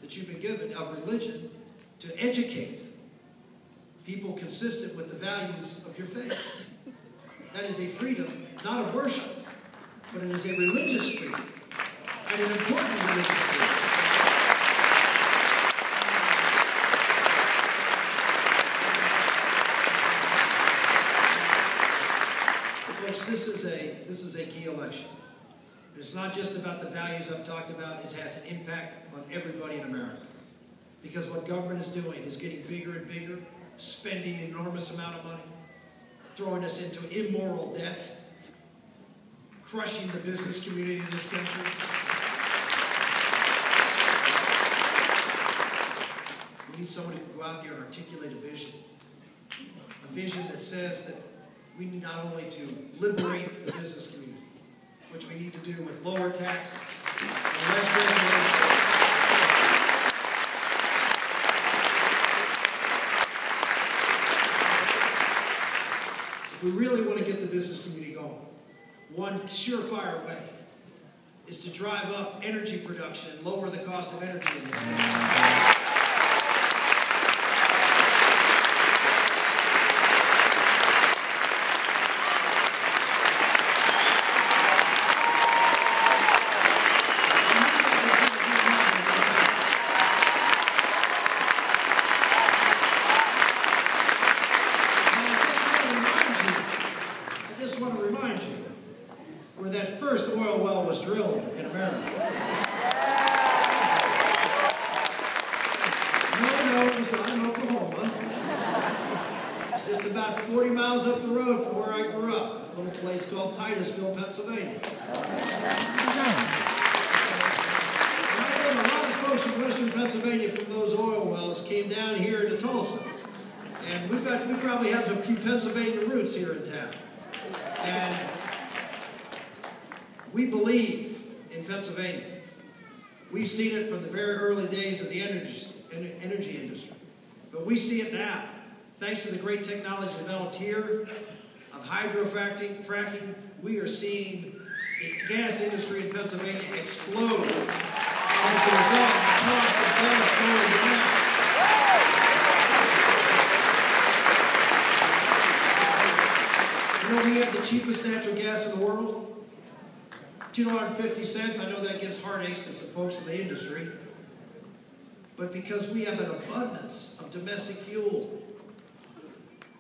that you've been given of religion to educate people consistent with the values of your faith. That is a freedom, not of worship, but it is a religious freedom, and an important religious freedom. Folks, this is a key election. It's not just about the values I've talked about. It has an impact on everybody in America. Because what government is doing is getting bigger and bigger, spending an enormous amount of money, throwing us into immoral debt, crushing the business community in this country. We need somebody who can go out there and articulate a vision that says that we need not only to liberate the business community, which we need to do with lower taxes and less regulation. If we really want to get the business community going, one surefire way is to drive up energy production and lower the cost of energy in this country. I just want to remind you where that first oil well was drilled in America. No, it was not in Oklahoma. It's just about 40 miles up the road from where I grew up, a little place called Titusville, Pennsylvania. A lot of folks from western Pennsylvania from those oil wells came down here to Tulsa. And we probably have a few Pennsylvania roots here in town. And we believe in Pennsylvania. We've seen it from the very early days of the energy industry. But we see it now. Thanks to the great technology developed here of hydrofracking, we are seeing the gas industry in Pennsylvania explode as a result of the cost of gas going down. You know, we have the cheapest natural gas in the world. $2.50. I know that gives heartaches to some folks in the industry. But because we have an abundance of domestic fuel,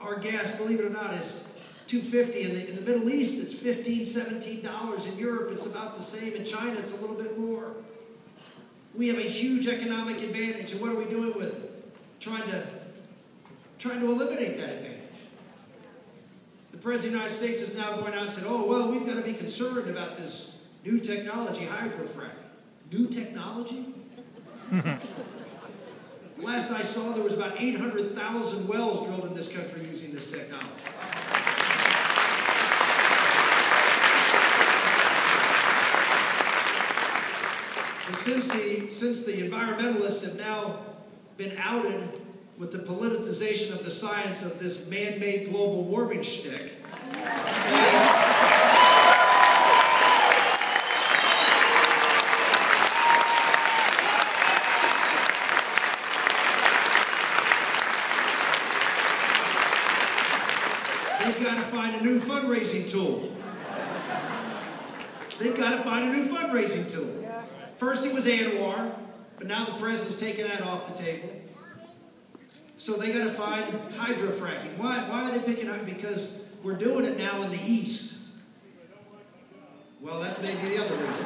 our gas, believe it or not, is $2.50. In the Middle East, it's $15, $17. In Europe, it's about the same. In China, it's a little bit more. We have a huge economic advantage. And what are we doing with it? Trying to eliminate that advantage. The President of the United States is now going out and said, oh, well, we've got to be concerned about this new technology, hydrofracking. New technology? Last I saw, there was about 800,000 wells drilled in this country using this technology. And since the environmentalists have now been outed with the politicization of the science of this man-made global warming shtick, they've got to find a new fundraising tool. They've got to find a new fundraising tool. First it was Anwar, but now the president's taken that off the table. So they got to find hydrofracking. Why are they picking up? Because we're doing it now in the East. Well, that's maybe the other reason.